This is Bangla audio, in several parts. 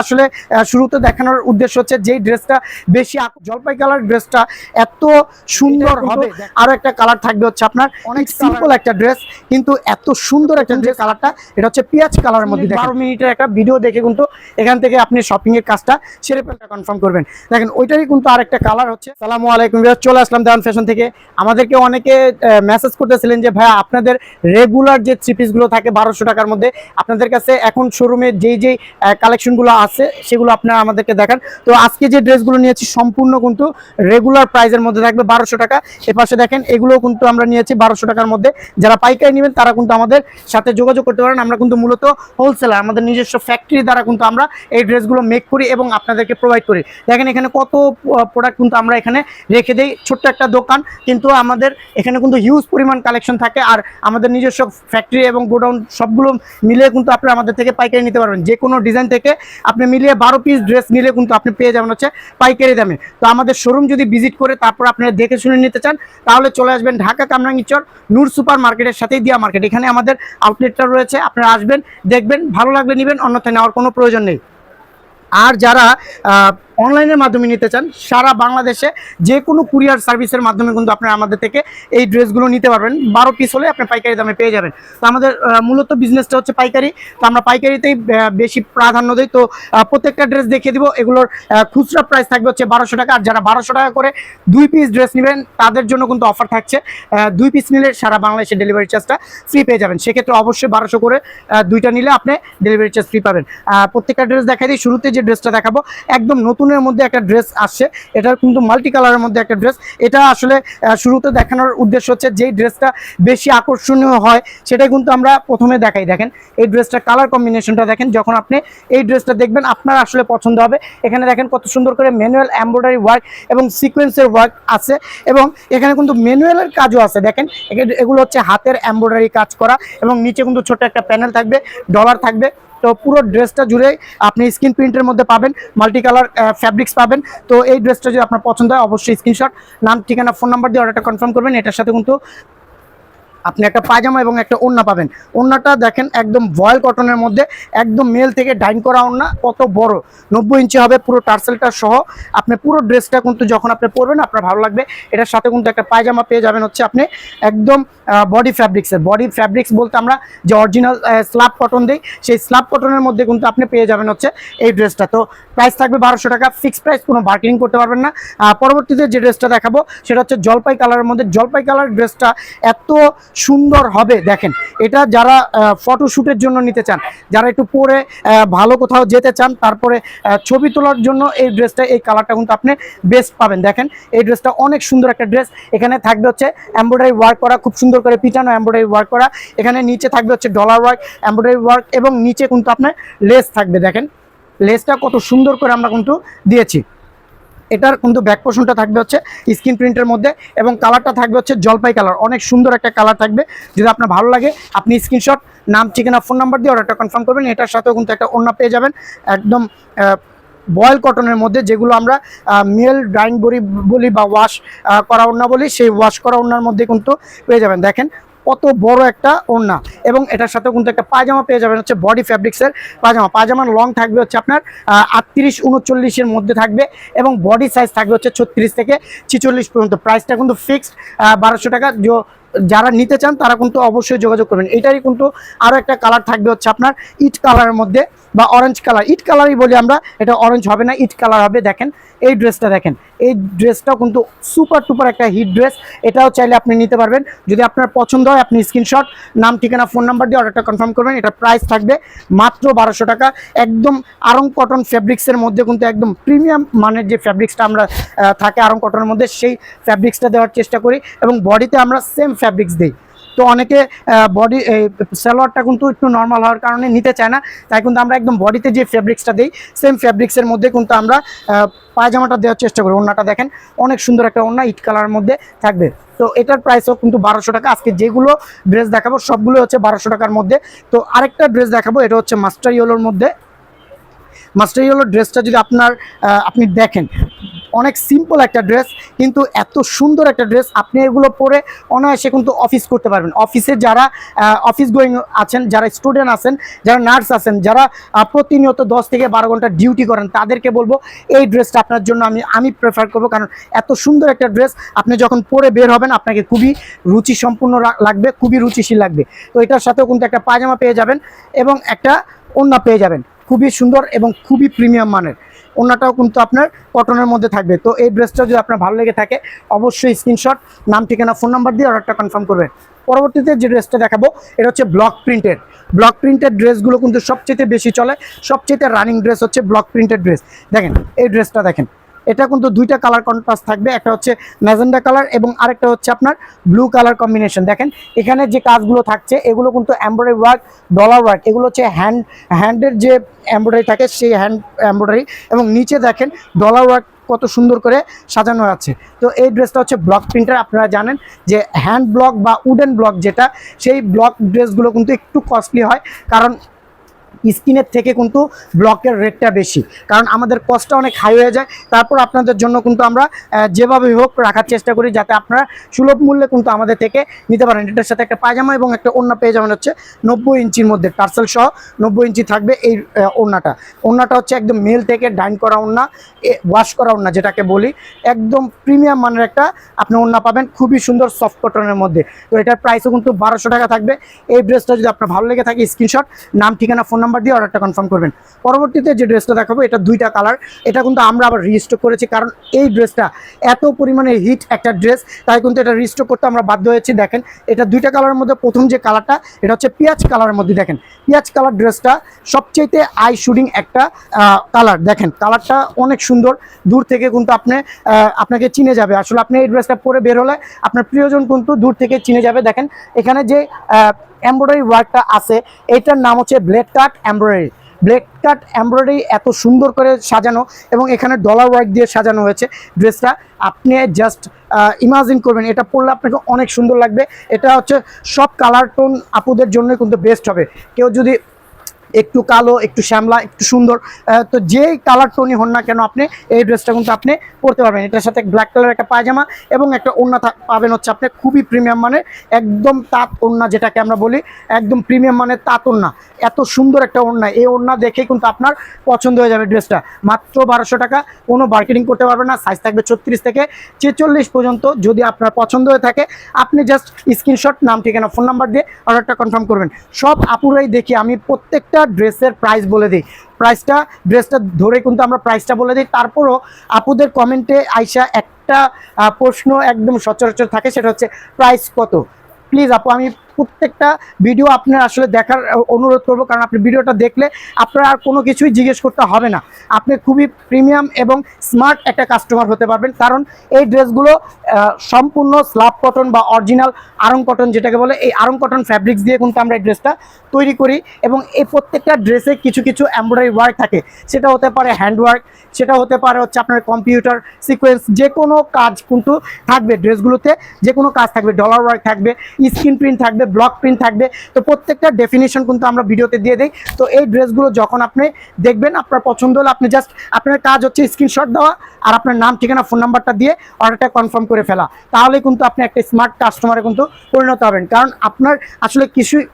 আসলে শুরুতে দেখানোর উদ্দেশ্য হচ্ছে যে ড্রেসটা বেশি জলপাই কালার ড্রেসটা এত সুন্দর হবে। আরো একটা কালার থাকবে হচ্ছে আপনার অনেক সিম্পল একটা ড্রেস, কিন্তু এত সুন্দর একটা যে কালারটা, এটা হচ্ছে পেঁয়াজ কালারের মধ্যে 12 মিনিটের একটা ভিডিও দেখে কিন্তু এখান থেকে আপনি শপিং এর কাজটা সেরে ফেলটা কনফার্ম করবেন। দেখেন ওইটারই কিন্তু আরেকটা কালার হচ্ছে। আসসালামু আলাইকুম, চলে আসলাম দেওয়ান ফ্যাশন থেকে। আমাদেরকে অনেকে মেসেজ করতেছিলেন যে ভাইয়া আপনাদের রেগুলার যে থ্রি পিসগুলো থাকে 1200 টাকার মধ্যে, আপনাদের কাছে এখন শোরুমে যেই কালেকশনগুলো আছে সেগুলো আপনারা আমাদেরকে দেখান। তো আজকে যে ড্রেসগুলো নিয়েছি সম্পূর্ণ কিন্তু রেগুলার প্রাইসের মধ্যে থাকবে 1200 টাকা। এপাশে দেখেন এগুলো কিন্তু আমরা নিয়েছি 1200 টাকার মধ্যে। যারা পাইকারি নেবেন তারা কিন্তু আমাদের সাথে যোগাযোগ করতে পারেন। আমরা কিন্তু মূলত হোলসেলার, আমাদের নিজস্ব ফ্যাক্টরি দ্বারা কিন্তু আমরা এই ড্রেসগুলো মেক করি এবং আপনাদেরকে প্রোভাইড করি। দেখেন এখানে কত প্রোডাক্ট কিন্তু আমরা এখানে রেখে দিই। ছোট্ট একটা দোকান, কিন্তু আমাদের এখানে কিন্তু হিউজ পরিমাণ কালেকশন থাকে। আর আমাদের নিজস্ব ফ্যাক্টরি এবং গোডাউন সবগুলো মিলিয়ে কিন্তু আপনি আমাদের থেকে পাইকারি নিতে পারবেন। যে কোনো ডিজাইন থেকে আপনি মিলিয়ে 12 পিস ড্রেস নিলে কিন্তু আপনি পেয়ে যাবেন হচ্ছে পাইকারি দামে। তো আমাদের শোরুম যদি ভিজিট করে তারপর আপনারা দেখে শুনে নিতে চান তাহলে চলে আসবেন ঢাকা কামরাঙ্গীরচর নূর সুপার মার্কেটের সাথেই দিয়া মার্কেট। এখানে আমাদের আউটলেটটা রয়েছে, আপনারা আসবেন, দেখবেন, ভালো লাগলে নেবেন, অন্যথায় নেওয়ার কোনো প্রয়োজন নেই। আর যারা অনলাইনের মাধ্যমে নিতে চান সারা বাংলাদেশে যে কোনো কুরিয়ার সার্ভিসের মাধ্যমে কিন্তু আপনারা আমাদের থেকে এই ড্রেসগুলো নিতে পারবেন। 12 পিস হলে আপনি পাইকারি দামে পেয়ে যাবেন। তো আমাদের মূলত বিজনেসটা হচ্ছে পাইকারি, তো আমরা পাইকারিতেই বেশি প্রাধান্য দিই। তো প্রত্যেকটা ড্রেস দেখিয়ে দিব। এগুলোর খুচরা প্রাইস থাকবে হচ্ছে 1200 টাকা। আর যারা 1200 টাকা করে 2 পিস ড্রেস নেবেন তাদের জন্য কিন্তু অফার থাকছে। 2 পিস নিলে সারা বাংলাদেশে ডেলিভারি চার্জটা ফ্রি পেয়ে যাবেন। সেক্ষেত্রে অবশ্যই 1200 করে 2টা নিলে আপনি ডেলিভারি চার্জ ফ্রি পাবেন। প্রত্যেকটা ড্রেস দেখাই দিই। শুরুতে যে ড্রেসটা দেখাবো একদম নতুনের মধ্যে একটা ড্রেস আসছে। এটা কিন্তু মাল্টি কালারের মধ্যে একটা ড্রেস। এটা আসলে শুরুতে দেখানোর উদ্দেশ্য হচ্ছে যেই ড্রেসটা বেশি আকর্ষণীয় হয় সেটা কিন্তু আমরা প্রথমে দেখাই। দেখেন এই ড্রেসটা কালার কম্বিনেশনটা দেখেন, যখন আপনি এই ড্রেসটা দেখবেন আপনার আসলে পছন্দ হবে। এখানে দেখেন কত সুন্দর করে ম্যানুয়াল এমব্রয়ডারি ওয়ার্ক এবং সিকোয়েন্সের ওয়ার্ক আছে, এবং এখানে কিন্তু ম্যানুয়ালের কাজও আছে। দেখেন এগুলো হচ্ছে হাতের এমব্রয়ডারি কাজ করা, এবং নিচে কিন্তু ছোট একটা প্যানেল থাকবে, ডলার থাকবে। তো পুরো ড্রেসটা জুড়ে আপনি স্ক্রিন প্রিন্টের মধ্যে পাবেন, মাল্টি কালার ফ্যাব্রিক্স পাবেন। তো এই ড্রেসটা যদি আপনার পছন্দ হয় অবশ্যই স্ক্রিনশট, নাম, ঠিকানা, ফোন নাম্বার দিয়ে অর্ডারটা কনফার্ম করবেন। এটার সাথে কিন্তু আপনি একটা পায়জামা এবং একটা ওড়না পাবেন। ওড়নাটা দেখেন একদম ভয়েল কটনের মধ্যে, একদম মেল থেকে ডাইন করা ওড়না, কত বড়, 90 ইঞ্চি হবে পুরো টার্সেলটা সহ। আপনি পুরো ড্রেসটা কিন্তু যখন আপনি পরবেন আপনার ভালো লাগবে। এটার সাথে কিন্তু একটা পায়জামা পেয়ে যাবেন হচ্ছে আপনি একদম বডি ফ্যাব্রিক্সের। বডি ফ্যাব্রিক্স বলতে আমরা যে অরিজিনাল স্ল্যাব কটন দিই, সেই স্ল্যাব কটনের মধ্যে কিন্তু আপনি পেয়ে যাবেন হচ্ছে এই ড্রেসটা। তো প্রাইস থাকবে 1200 টাকা, ফিক্সড প্রাইস, কোনো বার্গেনিং করতে পারবেন না। পরবর্তীতে যে ড্রেসটা দেখাবো সেটা হচ্ছে জলপাই কালারের মধ্যে। জলপাই কালার ড্রেসটা এত সুন্দর হবে দেখেন। এটা যারা ফটোশ্যুটের জন্য নিতে চান, যারা একটু পরে ভালো কোথাও যেতে চান, তারপরে ছবি তোলার জন্য এই ড্রেসটা, এই কালারটা কিন্তু আপনি বেস্ট পাবেন। দেখেন এই ড্রেসটা অনেক সুন্দর একটা ড্রেস। এখানে থাকবে হচ্ছে এমব্রয়ডারি ওয়ার্ক করা, খুব সুন্দর করে পিটানো এমব্রয়ডারি ওয়ার্ক করা। এখানে নিচে থাকবে হচ্ছে ডলার ওয়ার্ক, এমব্রয়ডারি ওয়ার্ক, এবং নিচে কিন্তু আপনার লেস থাকবে। দেখেন লেসটা কত সুন্দর করে আমরা কিন্তু দিয়েছি। এটার কিন্তু ব্যাক পোর্শনটা থাকবে হচ্ছে স্ক্রিন প্রিন্টের মধ্যে, এবং কালারটা থাকবে হচ্ছে জলপাই কালার। অনেক সুন্দর একটা কালার থাকবে। যদি আপনার ভালো লাগে আপনি স্ক্রিনশট, নাম, ঠিকানা, ফোন নাম্বার দিয়ে অর্ডারটা কনফার্ম করবেন। এটার সাথেও কিন্তু একটা ওড়না পেয়ে যাবেন একদম বয়েল কটনের মধ্যে, যেগুলো আমরা মেল ড্রাইং বলি বা ওয়াশ করা ওড়না বলি, সেই ওয়াশ করা ওড়নার মধ্যে কিন্তু পেয়ে যাবেন। দেখেন কত বড় একটা ওড়না, এবং এটার সাথে কিন্তু একটা পায়জামা পেয়ে যাবেন হচ্ছে বডি ফ্যাব্রিক্সের পায়জামা। পায়জামার লং থাকবে হচ্ছে আপনার 38-39-এর মধ্যে থাকবে, এবং বডি সাইজ থাকবে হচ্ছে 36 থেকে 46 পর্যন্ত। প্রাইসটা কিন্তু ফিক্সড 1200 টাকা। যারা নিতে চান তারা কিন্তু অবশ্যই যোগাযোগ করবেন। এটারই কিন্তু আরও একটা কালার থাকবে হচ্ছে আপনার ইট কালারের মধ্যে বা অরেঞ্জ কালার। ইট কালারই বলি আমরা, এটা অরেঞ্জ হবে না, ইট কালার হবে। দেখেন এই ড্রেসটা দেখেন, এই ড্রেসটাও কিন্তু সুপার টুপার একটা হিট ড্রেস। এটাও চাইলে আপনি নিতে পারবেন। যদি আপনার পছন্দ হয় আপনি স্ক্রিনশট, নাম, ঠিকানা, ফোন নাম্বার দিয়ে অর্ডারটা কনফার্ম করবেন। এটা প্রাইস থাকবে মাত্র 1200 টাকা। একদম আরং কটন ফ্যাব্রিক্সের মধ্যে কিন্তু একদম প্রিমিয়াম মানের যে ফ্যাব্রিক্সটা আমরা থাকে আরং কটনের মধ্যে, সেই ফ্যাব্রিক্সটা দেওয়ার চেষ্টা করি, এবং বডিতে আমরা সেম ফ্যাব্রিক্স দিই। তো অনেকে বডি সালোয়ারটা কিন্তু একটু নর্মাল হওয়ার কারণে নিতে চায় না, তাই কিন্তু আমরা একদম বডিতে যে ফ্যাব্রিক্সটা দিই সেম ফ্যাব্রিক্সের মধ্যে কিন্তু আমরা পায়জামাটা দেওয়ার চেষ্টা করি। ওড়নাটা দেখেন অনেক সুন্দর একটা ওড়না, ইট কালারের মধ্যে থাকবে। তো এটার প্রাইসও কিন্তু 1200 টাকা। আজকে যেগুলো ড্রেস দেখাবো সবগুলো হচ্ছে 1200 টাকার মধ্যে। তো আরেকটা ড্রেস দেখাবো, এটা হচ্ছে মাস্টার ইয়েলোর মধ্যে। মাস্টার ইয়েলো ড্রেসটা যদি আপনি দেখেন অনেক সিম্পল একটা ড্রেস, কিন্তু এত সুন্দর একটা ড্রেস। আপনি এগুলো পরে অনায়াসে কিন্তু অফিস করতে পারবেন। অফিসে যারা অফিস গোয়িং আছেন, যারা স্টুডেন্ট আছেন, যারা নার্স আছেন, যারা প্রতিনিয়ত 10 থেকে 12 ঘন্টা ডিউটি করেন, তাদেরকে বলবো এই ড্রেসটা আপনার জন্য আমি প্রেফার করবো। কারণ এত সুন্দর একটা ড্রেস আপনি যখন পরে বের হবেন আপনাকে খুবই রুচি সম্পূর্ণ লাগবে, খুবই রুচিশীল লাগবে। তো এটার সাথেও কিন্তু একটা পায়জামা পেয়ে যাবেন এবং একটা ওড়না পেয়ে যাবেন, খুবই সুন্দর এবং খুবই প্রিমিয়াম মানের। ওড়নাটাও কিন্তু আপনার কটনের মধ্যে থাকবে। তো এই ড্রেসটা যদি আপনার ভালো লেগে থাকে অবশ্যই স্ক্রিনশট, নাম, ঠিকানা, ফোন নাম্বার দিয়ে অর্ডারটা কনফার্ম করবেন। পরবর্তীতে যে ড্রেসটা দেখাবো এটা হচ্ছে ব্লক প্রিন্টেড ড্রেসগুলো কিন্তু সবচেয়ে বেশি চলে, সবচেয়ে রানিং ড্রেস হচ্ছে ব্লক প্রিন্টেড ড্রেস। দেখেন এই ড্রেসটা দেখেন, এটা কিন্তু দুইটা কালার কন্ট্রাস্ট থাকবে, একটা হচ্ছে ম্যাজেন্ডা কালার এবং আরেকটা হচ্ছে আপনার ব্লু কালার কম্বিনেশন। দেখেন এখানে যে কাজগুলো থাকছে এগুলো কিন্তু এমব্রয়ডারি ওয়ার্ক, ডলার ওয়ার্ক, এগুলো হচ্ছে হ্যান্ডের যে এমব্রয়ডারি থাকে সেই হ্যান্ড এমব্রয়ডারি, এবং নিচে দেখেন ডলার ওয়ার্ক কত সুন্দর করে সাজানো আছে। তো এই ড্রেসটা হচ্ছে ব্লক প্রিন্টার। আপনারা জানেন যে হ্যান্ড ব্লক বা উডেন ব্লক যেটা, সেই ব্লক ড্রেসগুলো কিন্তু একটু কস্টলি হয়, কারণ স্কিনের থেকে কিন্তু ব্লকের রেটটা বেশি, কারণ আমাদের কস্টটা অনেক হাই হয়ে যায়। তারপর আপনাদের জন্য কিন্তু আমরা যেভাবে হোক রাখার চেষ্টা করি যাতে আপনারা সুলভ মূল্যে কিন্তু আমাদের থেকে নিতে পারেন। এটার সাথে একটা পায়জামা এবং একটা ওড়না পেয়ে যাবেন হচ্ছে 90 ইঞ্চির মধ্যে, টার্সেল সহ 90 ইঞ্চি থাকবে এই ওড়নাটা হচ্ছে একদম মেল থেকে ডাইন করা ওড়না, ওয়াশ করা ওড়না যেটাকে বলি, একদম প্রিমিয়াম মানের একটা আপনি ওড়না পাবেন, খুবই সুন্দর সফট কটনের মধ্যে। তো এটার প্রাইসও কিন্তু 1200 টাকা থাকবে। এই ড্রেসটা যদি আপনার ভালো লেগে থাকে স্ক্রিনশট, নাম, ঠিকানা, ফোন নাম্বার দিয়ে অর্ডারটা কনফার্ম করবেন। পরবর্তীতে যে ড্রেসটা দেখাবো এটা দুইটা কালার, এটা কিন্তু আমরা আবার রিস্টক করেছি, কারণ এই ড্রেসটা এত পরিমাণে হিট একটা ড্রেস, তাই কিন্তু এটা রিস্টক করতে আমরা বাধ্য হয়েছি। দেখেন এটা দুইটা কালারের মধ্যে, প্রথম যে কালারটা এটা হচ্ছে পেঁয়াজ কালারের মধ্যে। দেখেন পেঁয়াজ কালার ড্রেসটা সবচেয়ে আই শুটিং একটা কালার। দেখেন কালারটা অনেক সুন্দর, দূর থেকে কিন্তু আপনাকে চিনে যাবে। আসলে আপনি এই ড্রেসটা পরে বের হলে আপনার প্রিয়জন কিন্তু দূর থেকে চিনে যাবে। দেখেন এখানে যে এমব্রয়ডারি ওয়ার্কটা আছে এটার নাম হচ্ছে ব্লেড কাট এমব্রয়ডারি, এত সুন্দর করে সাজানো এবং এখানে ডলার ওয়ার্ক দিয়ে সাজানো হয়েছে ড্রেসটা। আপনি জাস্ট ইমাজিন করবেন এটা পরলে আপনাকে অনেক সুন্দর লাগবে। এটা হচ্ছে সব কালার টোন আপুদের জন্য কিন্তু বেস্ট হবে। কেউ যদি একটু কালো, একটু শ্যামলা, একটু সুন্দর, তো যেই কালার টোনই হন না কেন আপনি এই ড্রেসটা কিন্তু আপনি পরতে পারবেন। এটার সাথে ব্ল্যাক কালার একটা পায়জামা এবং একটা ওড়না পাবেন হচ্ছে আপনি খুবই প্রিমিয়াম মানের, একদম তাঁত ওড়না যেটাকে আমরা বলি, একদম প্রিমিয়াম মানের তাঁত ওড়না। এত সুন্দর একটা ওড়না, এই ওড়না দেখেই কিন্তু আপনার পছন্দ হয়ে যাবে ড্রেসটা। মাত্র 1200 টাকা, কোনো মার্কেটিং করতে পারবেন না। সাইজ থাকবে 36 থেকে 46 পর্যন্ত। যদি আপনার পছন্দ হয়ে থাকে আপনি জাস্ট স্ক্রিনশট, নাম, ঠিকানা, ফোন নাম্বার দিয়ে অর্ডারটা কনফার্ম করবেন। সব আপুরাই দেখি আমি প্রত্যেকটা ড্রেসের প্রাইস বলে দিই, ড্রেসটা ধরে কিন্তু আমরা প্রাইসটা বলে দিই। তারপরও আপুদের কমেন্টে আইসা একটা প্রশ্ন একদম সচরাচর থাকে, সেটা হচ্ছে প্রাইস কত। প্লিজ আপু, আমি প্রত্যেকটা ভিডিও আপনার আসলে দেখার অনুরোধ করব, কারণ আপনি ভিডিওটা দেখলে আপনার আর কোনো কিছুই জিজ্ঞেস করতে হবে না। আপনি খুবই প্রিমিয়াম এবং স্মার্ট একটা কাস্টমার হতে পারবেন, কারণ এই ড্রেসগুলো সম্পূর্ণ স্লাব কটন বা অরিজিনাল আরং কটন যেটাকে বলে, এই আরং কটন ফ্যাব্রিক্স দিয়ে কিন্তু আমরা এই ড্রেসটা তৈরি করি। এবং এই প্রত্যেকটা ড্রেসে কিছু কিছু এমব্রয়ডারি ওয়ার্ক থাকে, সেটা হতে পারে হ্যান্ড ওয়ার্ক, সেটা হতে পারে হচ্ছে আপনার কম্পিউটার সিকোয়েন্স, যে কোনো কাজ কিন্তু থাকবে ড্রেসগুলোতে, যে কোনো কাজ থাকবে, ডলার ওয়ার্ক থাকবে, স্ক্রিন প্রিন্ট থাকবে, ব্লক প্রিন্ট থাকবে। তো প্রত্যেকটা ডেফিনিশন কিন্তু আমরা ভিডিওতে দিয়ে দিই। তো এই ড্রেসগুলো যখন আপনি দেখবেন আপনার পছন্দ হলে আপনি জাস্ট আপনার কাজ হচ্ছে স্ক্রিনশট দেওয়া আর আপনার নাম, ঠিকানা, ফোন নাম্বারটা দিয়ে অর্ডারটা কনফার্ম করে ফেলা। তাহলে কিন্তু আপনি একটা স্মার্ট কাস্টমারে কিন্তু পরিণত হবেন, কারণ আপনার আসলে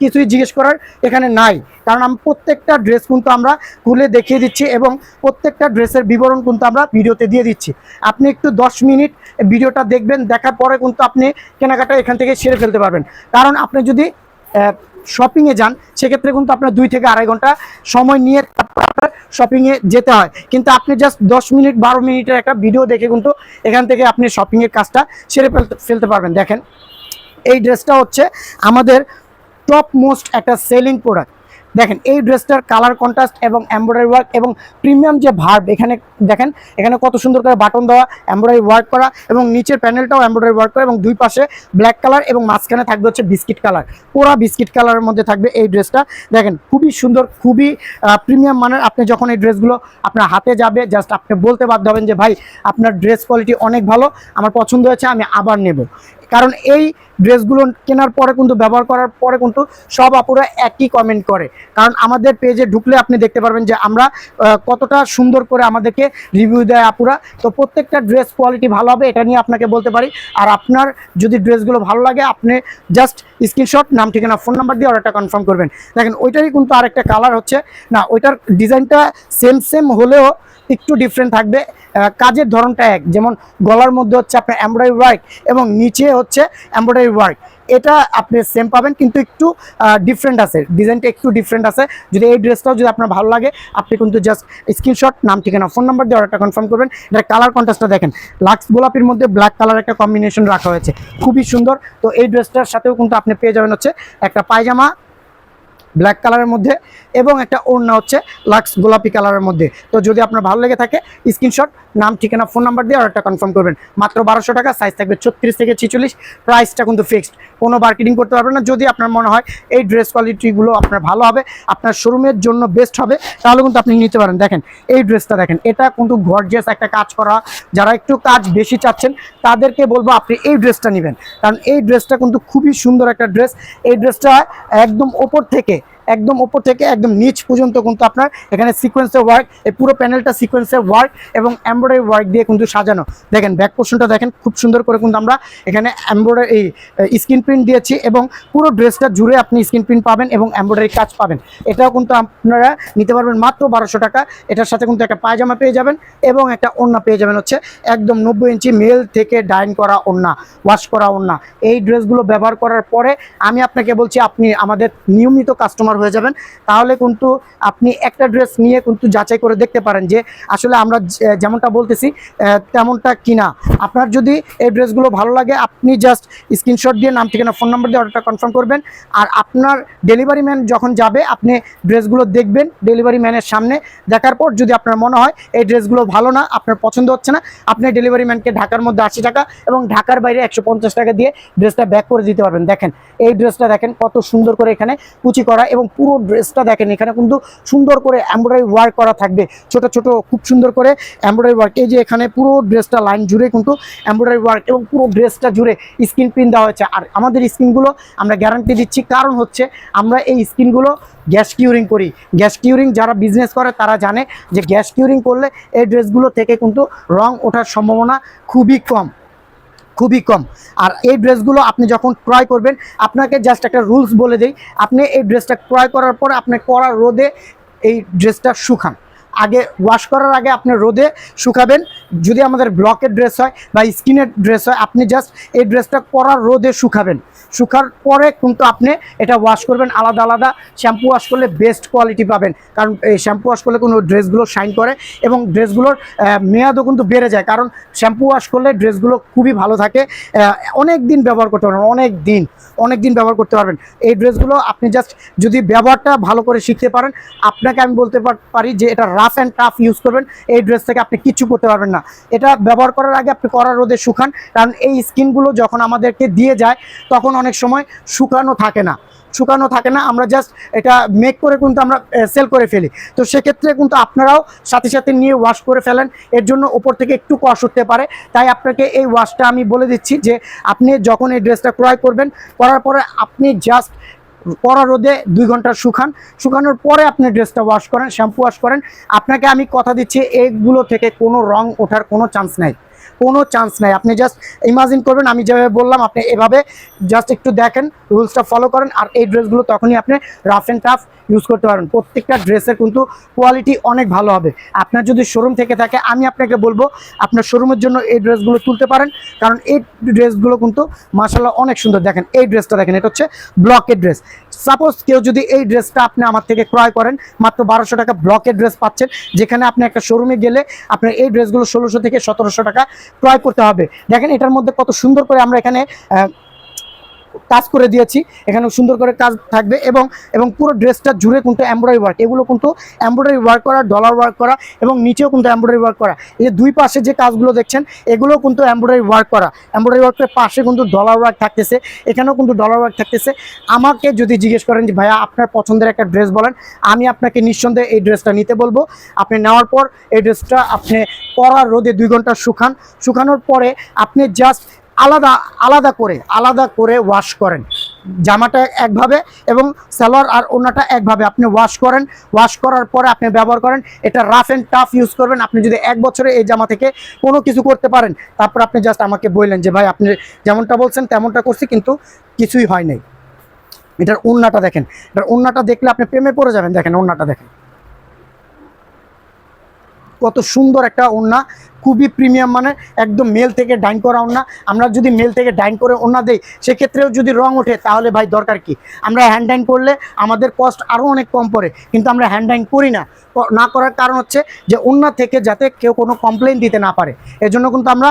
কিছুই জিজ্ঞেস করার এখানে নাই, কারণ প্রত্যেকটা ড্রেস কিন্তু আমরা খুলে দেখিয়ে দিচ্ছি এবং প্রত্যেকটা ড্রেসের বিবরণ কিন্তু আমরা ভিডিওতে দিয়ে দিচ্ছি। আপনি একটু 10 মিনিট ভিডিওটা দেখবেন, দেখার পরে কিন্তু আপনি কেনাকাটা এখান থেকে সেরে ফেলতে পারবেন। কারণ আপনি যদি শপিংয়ে যান সেক্ষেত্রে কিন্তু আপনার 2 থেকে আড়াই ঘন্টা সময় নিয়ে আপনার শপিংয়ে যেতে হয়, কিন্তু আপনি জাস্ট 10 মিনিট 12 মিনিটের একটা ভিডিও দেখে কিন্তু এখান থেকে আপনি শপিংয়ের কাজটা সেরে ফেলতে পারবেন। দেখেন এই ড্রেসটা হচ্ছে আমাদের টপ মোস্ট একটা সেলিং প্রোডাক্ট। দেখেন এই ড্রেসটার কালার কন্ট্রাস্ট এবং এমব্রয়ডারি ওয়ার্ক এবং প্রিমিয়াম যে ভার্ব, এখানে দেখেন এখানে কত সুন্দর করে বাটন দেওয়া, এমব্রয়ডারি ওয়ার্ক করা এবং নিচের প্যানেলটাও এমব্রয়ডারি ওয়ার্ক করা এবং দুই পাশে ব্ল্যাক কালার এবং মাঝখানে থাকবে হচ্ছে বিস্কিট কালার, পুরা বিস্কিট কালারের মধ্যে থাকবে এই ড্রেসটা। দেখেন খুবই সুন্দর, খুবই প্রিমিয়াম মানের। আপনি যখন এই ড্রেসগুলো আপনার হাতে যাবে জাস্ট আপনি বলতে বাধ্য হবেন যে ভাই আপনার ড্রেস কোয়ালিটি অনেক ভালো, আমার পছন্দ হয়েছে, আমি আবার নেব। কারণ এই ড্রেসগুলো কেনার পরে কিন্তু ব্যবহার করার পরে কিন্তু সব আপুরা একই কমেন্ট করে, কারণ আমাদের পেজে ঢুকলে আপনি দেখতে পারবেন যে আমরা কতটা সুন্দর করে আমাদেরকে রিভিউ দেয় আপুরা। তো প্রত্যেকটা ড্রেস কোয়ালিটি ভালো হবে এটা নিয়ে আপনাকে বলতে পারি। আর আপনার যদি ড্রেসগুলো ভালো লাগে আপনি জাস্ট স্ক্রিনশট, নাম, ঠিকানা, ফোন নাম্বার দিয়ে অর্ডারটা কনফার্ম করবেন। দেখেন ওইটারই কিন্তু আরেকটা কালার হচ্ছে, না ওইটার ডিজাইনটা সেম হলেও একটু ডিফারেন্ট থাকবে, কাজের ধরনটা এক, যেমন গলার মধ্যে হচ্ছে আপনার এমব্রয়ডারি ওয়ার্ক এবং নিচে হচ্ছে এমব্রয়ডারি ওয়ার্ক, এটা আপনি সেম পাবেন কিন্তু একটু ডিফারেন্ট আছে, ডিজাইনটা একটু ডিফারেন্ট আছে। যদি এই ড্রেসটাও যদি আপনার ভালো লাগে আপনি কিন্তু জাস্ট স্ক্রিনশট, নাম, ঠিকানা, ফোন নাম্বার দিয়ে অর্ডারটা কনফার্ম করবেন। এটার কালার কন্ট্রাস্টটা দেখেন, লাক্স গোলাপির মধ্যে ব্ল্যাক কালার একটা কম্বিনেশন রাখা হয়েছে, খুবই সুন্দর। তো এই ড্রেসটার সাথেও কিন্তু আপনি পেয়ে যাবেন হচ্ছে একটা পায়জামা ব্ল্যাক কালারের মধ্যে এবং একটা ওড়না হচ্ছে লাক্স গোলাপি কালারের মধ্যে। তো যদি আপনার ভালো লেগে থাকে স্ক্রিনশট, নাম, ঠিকানা, ফোন নাম্বার দিয়ে অর্ডারটা কনফার্ম করবেন। মাত্র 1200 টাকা, সাইজ থাকবে 36 থেকে 46, প্রাইসটা কিন্তু ফিক্সড, কোনো মার্কেটিং করতে পারবেন না। যদি আপনার মনে হয় এই ড্রেস কোয়ালিটিগুলো আপনার ভালো হবে, আপনার শোরুমের জন্য বেস্ট হবে, তাহলে কিন্তু আপনি নিতে পারেন। দেখেন এই ড্রেসটা দেখেন, এটা কিন্তু গর্জিয়াস একটা কাজ করা, যারা একটু কাজ বেশি চাচ্ছেন তাদেরকে বলবো আপনি এই ড্রেসটা নেবেন, কারণ এই ড্রেসটা কিন্তু খুবই সুন্দর একটা ড্রেস। এই ড্রেসটা একদম ওপর থেকে একদম নিচ পর্যন্ত কিন্তু আপনার এখানে সিকোয়েন্সের ওয়ার্ক, এই পুরো প্যানেলটা সিকোয়েন্সের ওয়ার্ক এবং এমব্রয়ডারি ওয়ার্ক দিয়ে কিন্তু সাজানো। দেখেন ব্যাক পোর্শনটা দেখেন, খুব সুন্দর করে কিন্তু আমরা এখানে এমব্রয়ডারি স্ক্রিন প্রিন্ট দিয়েছি এবং পুরো ড্রেসটা জুড়ে আপনি স্ক্রিন প্রিন্ট পাবেন এবং এমব্রয়ডারি কাজ পাবেন। এটাও কিন্তু আপনারা নিতে পারবেন মাত্র 1200 টাকা। এটার সাথে কিন্তু একটা পায়জামা পেয়ে যাবেন এবং একটা ওড়না পেয়ে যাবেন হচ্ছে একদম 90 ইঞ্চি মেল থেকে ডাইন করা ওড়না, ওয়াশ করা ওড়না। এই ড্রেসগুলো ব্যবহার করার পরে আমি আপনাকে বলছি আপনি আমাদের নিয়মিত কাস্টমার হয়ে যাবেন। তাহলে কিন্তু আপনি একটা ড্রেস নিয়ে কিন্তু যাচাই করে দেখতে পারেন যে আসলে আমরা যেমনটা বলতেছি তেমনটা কিনা। আপনার যদি এই ড্রেসগুলো ভালো লাগে আপনি জাস্ট স্ক্রিনশট দিয়ে নাম, ঠিকানা, ফোন নাম্বার দিয়ে অর্ডারটা কনফার্ম করবেন। আর আপনার ডেলিভারি ম্যান যখন যাবে আপনি ড্রেসগুলো দেখবেন, ডেলিভারি ম্যানের সামনে দেখার পর যদি আপনার মনে হয় এই ড্রেসগুলো ভালো না, আপনার পছন্দ হচ্ছে না, আপনি ডেলিভারি ম্যানকে ঢাকার মধ্যে 80 টাকা এবং ঢাকার বাইরে 150 টাকা দিয়ে ড্রেসটা ব্যাক করে দিতে পারবেন। দেখেন এই ড্রেসটা দেখেন কত সুন্দর করে এখানে কুচি করা এবং পুরো ড্রেসটা দেখেন এখানে কিন্তু সুন্দর করে এমব্রয়ডারি ওয়ার্ক করা থাকবে, ছোট ছোট খুব সুন্দর করে এমব্রয়ডারি ওয়ার্ক। এই যে এখানে পুরো ড্রেসটা লাইন জুড়ে কিন্তু এমব্রয়ডারি ওয়ার্ক এবং পুরো ড্রেসটা জুড়ে স্ক্রিন প্রিন্ট দেওয়া হয়েছে। আর আমাদের স্ক্রিনগুলো আমরা গ্যারান্টি দিচ্ছি, কারণ হচ্ছে আমরা এই স্ক্রিনগুলো গ্যাস কিউরিং করি। গ্যাস কিউরিং যারা বিজনেস করে তারা জানে যে গ্যাস কিউরিং করলে এই ড্রেসগুলো থেকে কিন্তু রং ওঠার সম্ভাবনা খুবই কম। আর এই ড্রেসগুলো আপনি যখন ক্রয় করবেন আপনাকে জাস্ট একটা রুলস বলে দেই, আপনি এই ড্রেসটা ক্রয় করার পরে আপনি কড়া রোদে এই ড্রেসটা শুকান। আগে ওয়াশ করার আগে আপনি রোদে শুকাবেন। যদি আমাদের ব্লকের ড্রেস হয় বা স্কিনের ড্রেস হয় আপনি জাস্ট এই ড্রেসটা কড়া রোদে শুকাবেন। শুকার পরে কিন্তু আপনি এটা ওয়াশ করবেন আলাদা আলাদা। শ্যাম্পু ওয়াশ করলে বেস্ট কোয়ালিটি পাবেন, কারণ এই শ্যাম্পু ওয়াশ করলে কোনো ড্রেসগুলো শাইন করে এবং ড্রেসগুলোর মেয়াদও কিন্তু বেড়ে যায়, কারণ শ্যাম্পু ওয়াশ করলে ড্রেসগুলো খুবই ভালো থাকে, অনেক দিন ব্যবহার করতে পারবেন, অনেক দিন ব্যবহার করতে পারবেন। এই ড্রেসগুলো আপনি জাস্ট যদি ব্যবহারটা ভালো করে শিখতে পারেন, আপনাকে আমি বলতে পারি যে এটা রাফ অ্যান্ড টাফ ইউজ করবেন, এই ড্রেস থেকে আপনি কিচ্ছু করতে পারবেন না। এটা ব্যবহার করার আগে আপনি কড়া রোদে শুকান, কারণ এই স্কিনগুলো যখন আমাদেরকে দিয়ে যায় তখন অনেক সময় শুকানো থাকে না, আমরা জাস্ট এটা মেক করে কিন্তু আমরা সেল করে ফেলি। তো সেক্ষেত্রে কিন্তু আপনারাও সাথে সাথে নিয়ে ওয়াশ করে ফেলেন, এর জন্য উপর থেকে একটু কষ উঠতে পারে। তাই আপনাকে এই ওয়াশটা আমি বলে দিচ্ছি যে আপনি যখন এই ড্রেসটা ক্রয় করবেন, করার পরে আপনি জাস্ট কড়া রোদে 2 ঘন্টা শুকানোর পরে আপনি ড্রেসটা ওয়াশ করেন, শ্যাম্পু ওয়াশ করেন। আপনাকে আমি কথা দিচ্ছি এইগুলো থেকে কোনো রং ওঠার কোনো চান্স নাই। আপনি জাস্ট ইমাজিন করবেন আমি যেভাবে বললাম, আপনি এভাবে জাস্ট একটু দেখেন, রুলসটা ফলো করেন, আর এই ড্রেসগুলো তখনই আপনি রাফ অ্যান্ড টাফ ইউজ করতে পারবেন। প্রত্যেকটা ড্রেসের কিন্তু কোয়ালিটি অনেক ভালো হবে। আপনার যদি শোরুম থেকে থাকে আমি আপনাকে বলবো আপনার শোরুমের জন্য এই ড্রেসগুলো তুলতে পারেন, কারণ এই ড্রেসগুলো কিন্তু মাশাআল্লাহ অনেক সুন্দর। দেখেন এই ড্রেসটা দেখেন, এটা হচ্ছে ব্লকের ড্রেস। সাপোজ কেউ যদি এই ড্রেসটা আপনি আমার থেকে ক্রয় করেন, মাত্র 1200 টাকা ব্লকের ড্রেস পাচ্ছেন, যেখানে আপনি একটা শোরুমে গেলে আপনার এই ড্রেসগুলো 1600 থেকে 1700 টাকা ক্রয় করতে হবে। দেখেন এটার মধ্যে কত সুন্দর করে আমরা এখানে কাজ করে দিয়েছি, এখানে সুন্দর করে কাজ থাকবে এবং পুরো ড্রেসটা জুড়ে কিন্তু এমব্রয়ডারি ওয়ার্ক, এগুলো কিন্তু এমব্রয়ডারি ওয়ার্ক করা, ডলার ওয়ার্ক করা এবং নিচেও কিন্তু এমব্রয়ডারি ওয়ার্ক করা। এই যে দুই পাশে যে কাজগুলো দেখছেন এগুলো কিন্তু এমব্রয়ডারি ওয়ার্ক করা, এমব্রয়ডারি ওয়ার্কের পাশে কিন্তু ডলার ওয়ার্ক থাকতেছে, এখানেও কিন্তু ডলার ওয়ার্ক থাকতেছে। আমাকে যদি জিজ্ঞেস করেন যে ভাইয়া আপনার পছন্দের একটা ড্রেস বলেন, আমি আপনাকে নিঃসন্দেহে এই ড্রেসটা নিতে বলবো। আপনি নেওয়ার পর এই ড্রেসটা আপনি কড়া রোদে 2 ঘন্টা শুকানোর পরে আপনি জাস্ট আলাদা আলাদা করে ওয়াশ করেন। জামাটা একভাবে এবং সালোয়ার আর ওড়নাটা একভাবে আপনি ওয়াশ করেন, ওয়াশ করার পরে আপনি ব্যবহার করেন। এটা রাফ অ্যান্ড টাফ ইউজ করবেন। আপনি যদি 1 বছরে এই জামা থেকে কোনো কিছু করতে পারেন, তারপর আপনি জাস্ট আমাকে বললেন যে ভাই আপনি যেমনটা বলছেন তেমনটা করছি কিন্তু কিছুই হয় নাই। এটার ওড়নাটা দেখেন, এটার ওড়নাটা দেখলে আপনি প্রেমে পড়ে যাবেন। দেখেন ওড়নাটা দেখেন, কত সুন্দর একটা ওড়না, খুবই প্রিমিয়াম, মানে একদম মেল থেকে ডাইন করা ওড়না। আমরা যদি মেল থেকে ডাইন করে ওড়না দেই, সেক্ষেত্রেও যদি রং ওঠে তাহলে ভাই দরকার কি? আমরা হ্যান্ড ডাইন করলে আমাদের কস্ট আরও অনেক কম পড়ে, কিন্তু আমরা হ্যান্ড ডাইন করি না। না করার কারণ হচ্ছে যে ওড়না থেকে যাতে কেউ কোনো কমপ্লেন দিতে না পারে, এজন্য কিন্তু আমরা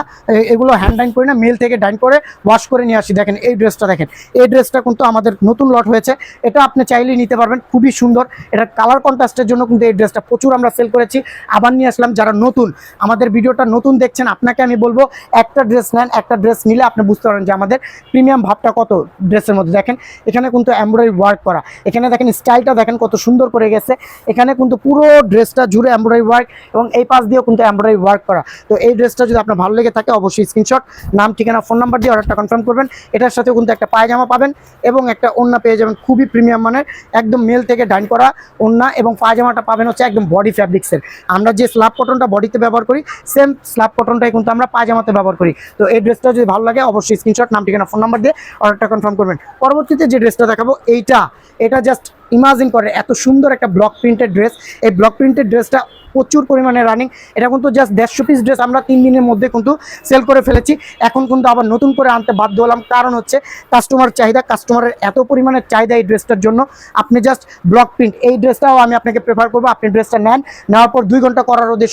এগুলো হ্যান্ড ডাইন করি না, মেল থেকে ডাইন করে ওয়াশ করে নিয়ে আসি। দেখেন এই ড্রেসটা দেখেন, এই ড্রেসটা কিন্তু আমাদের নতুন লট হয়েছে। এটা আপনি চাইলেই নিতে পারবেন, খুবই সুন্দর। এটা কালার কন্ট্রাস্টের জন্য কিন্তু এই ড্রেসটা প্রচুর আমরা সেল করেছি, আবার নিয়ে আসলাম। যারা নতুন আমাদের ভিডিওটা নতুন দেখছেন, আপনাকে আমি বলবো একটা ড্রেস নেন, একটা ড্রেস নিলে আপনি বুঝতে পারেন যে আমাদের প্রিমিয়াম ভাবটা কত ড্রেসের মধ্যে। দেখেন এখানে কিন্তু এমব্রয়ডারি ওয়ার্ক করা, এখানে দেখেন স্টাইলটা দেখেন কত সুন্দর করে গেছে। এখানে কিন্তু পুরো ড্রেসটা জুড়ে এমব্রয়ডারি ওয়ার্ক এবং এই পাশ দিয়েও কিন্তু এমব্রয়ডারি ওয়ার্ক করা। তো এই ড্রেসটা যদি আপনার ভালো লেগে থাকে অবশ্যই স্ক্রিনশট, নাম, ঠিকানা, ফোন নাম্বার দিয়ে অর্ডারটা কনফার্ম করবেন। এটার সাথেও কিন্তু একটা পায়জামা পাবেন এবং একটা ওড়না পেয়ে যাবেন, খুবই প্রিমিয়াম মানের, একদম মেল থেকে ডাইন করা ওড়না। এবং পায়জামাটা পাবেন হচ্ছে একদম বডি ফ্যাব্রিক্সের। আমরা যে স্ল্যাব কটনটা বডিতে ব্যবহার করি, সেম স্ল্যাব কটনটাই কিন্তু আমরা পায়জামাতে ব্যবহার করি। তো এই ড্রেসটা যদি ভালো লাগে অবশ্যই স্ক্রিনশট, নাম, ঠিকানা, ফোন নাম্বার দিয়ে অর্ডারটা কনফার্ম করবেন। পরবর্তীতে যে ড্রেসটা দেখাবো, এটা জাস্ট ইমাজিন করে এত সুন্দর একটা ব্লক প্রিন্টেড ড্রেস। এই ব্লক প্রিন্টেড ড্রেসটা প্রচুর পরিমাণে রানিং। এটা কিন্তু জাস্ট 150 পিস ড্রেস আমরা 3 দিনের মধ্যে কিন্তু সেল করে ফেলেছি। এখন কিন্তু আবার নতুন করে আনতে বাধ্য হলাম, কারণ হচ্ছে কাস্টমার চাহিদা, কাস্টমারের এত পরিমাণে চাহিদা এই ড্রেসটার জন্য। আপনি জাস্ট ব্লক প্রিন্ট এই ড্রেসটাও আমি আপনাকে প্রেফার করবো, আপনি ড্রেসটা নেন, নেওয়ার পর 2 ঘন্টা করার রোদে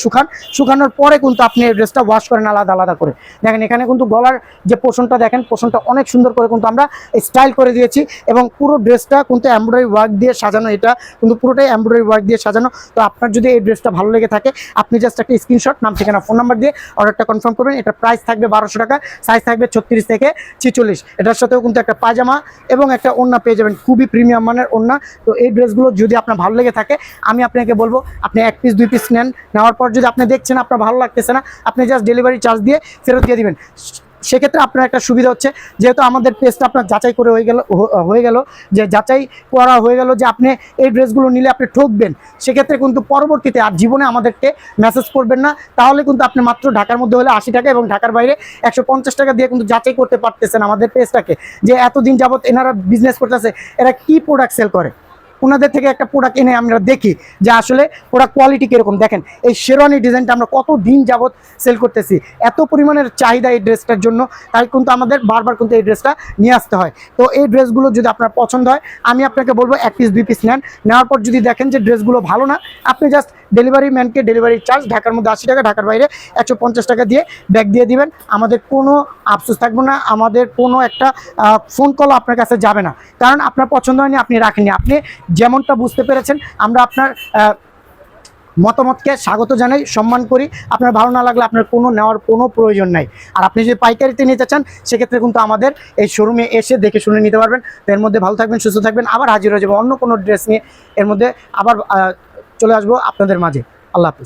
শুকানোর পরে কিন্তু আপনি এই ড্রেসটা ওয়াশ করেন আলাদা করে। দেখেন এখানে কিন্তু গলার যে পোর্শনটা দেখেন, পোর্শনটা অনেক সুন্দর করে কিন্তু আমরা স্টাইল করে দিয়েছি এবং পুরো ড্রেসটা কিন্তু এমব্রয়ডারি ওয়ার্ক দিয়ে সাজানো। এটা কিন্তু পুরোটাই এমব্রয়ডারি ওয়ার্ক দিয়ে সাজানো। তো আপনার যদি এই ড্রেসটা ভালো লেগে থাকে, আপনি জাস্ট একটা স্ক্রিনশট, নাম, ঠিকানা, ফোন নাম্বার দিয়ে অর্ডারটা কনফার্ম করবেন। এটা প্রাইস থাকবে 1200 টাকা, সাইজ থাকবে 36 থেকে 46। এটার সাথেও কিন্তু একটা পায়জামা এবং একটা ওড়না পেয়ে যাবেন, খুবই প্রিমিয়াম মানের ওড়না। তো এই ড্রেসগুলো যদি আপনার ভালো লেগে থাকে, আমি আপনাকে বলবো আপনি 1 পিস 2 পিস নেন, নেওয়ার পর যদি আপনি দেখছেন আপনার ভালো লাগতেছে না, আপনি জাস্ট ডেলিভারি চার্জ দিয়ে ফেরত দিয়ে দিবেন। সেক্ষেত্রে আপনার একটা সুবিধা হচ্ছে, যেহেতু আমাদের পেজটা আপনার যাচাই করে হয়ে গেল যে যাচাই করা হয়ে গেল যে আপনি এই ড্রেসগুলো নিলে আপনি ঠকবেন, সেক্ষেত্রে কিন্তু পরবর্তীতে আর জীবনে আমাদেরকে মেসেজ করবেন না। তাহলে কিন্তু আপনি মাত্র ঢাকার মধ্যে হলে 80 টাকা এবং ঢাকার বাইরে 150 টাকা দিয়ে কিন্তু যাচাই করতে পারতেছেন আমাদের পেজটাকে, যে এতদিন যাবত এনারা বিজনেস করতেছে, এরা কি প্রোডাক্ট সেল করে। ওনাদের থেকে একটা প্রোডাক্ট এনে আমরা দেখি যে আসলে প্রোডাক্ট কোয়ালিটি কীরকম। দেখেন এই শেরওয়ানি ডিজাইনটা আমরা কত দিন যাবত সেল করতেছি, এত পরিমাণের চাহিদা এই ড্রেসটার জন্য, তাই কিন্তু আমাদের বারবার কিন্তু এই ড্রেসটা নিয়ে আসতে হয়। তো এই ড্রেসগুলো যদি আপনার পছন্দ হয়, আমি আপনাকে বলবো 1 পিস 2 পিস নেন, নেওয়ার পর যদি দেখেন যে ড্রেসগুলো ভালো না, আপনি জাস্ট ডেলিভারি ম্যানকে ডেলিভারি চার্জ ঢাকার মধ্যে 80 টাকা, ঢাকার বাইরে 150 টাকা দিয়ে ব্যাগ দিয়ে দিবেন। আমাদের কোনো আফসোস থাকবে না, আমাদের কোনো একটা ফোন কল আপনার কাছে যাবে না, কারণ আপনার পছন্দ হয়নি, আপনি রাখেননি। আপনি যেমনটা বুঝতে পেরেছেন, আমরা আপনার মতামতকে স্বাগত জানাই, সম্মান করি। আপনার ভালো না লাগলে আপনার নেওয়ার কোনো প্রয়োজন নাই। আর আপনি যদি পাইকারিতে নিতে চান, সেক্ষেত্রে কিন্তু আমাদের এই শোরুমে এসে দেখে শুনে নিতে পারবেন। তো এর মধ্যে ভালো থাকবেন, সুস্থ থাকবেন, আবার হাজির হয়ে যাবো অন্য কোনো ড্রেস নিয়ে। এর মধ্যে আবার চলে আসবো আপনাদের মাঝে। আল্লাহ হাফিজ।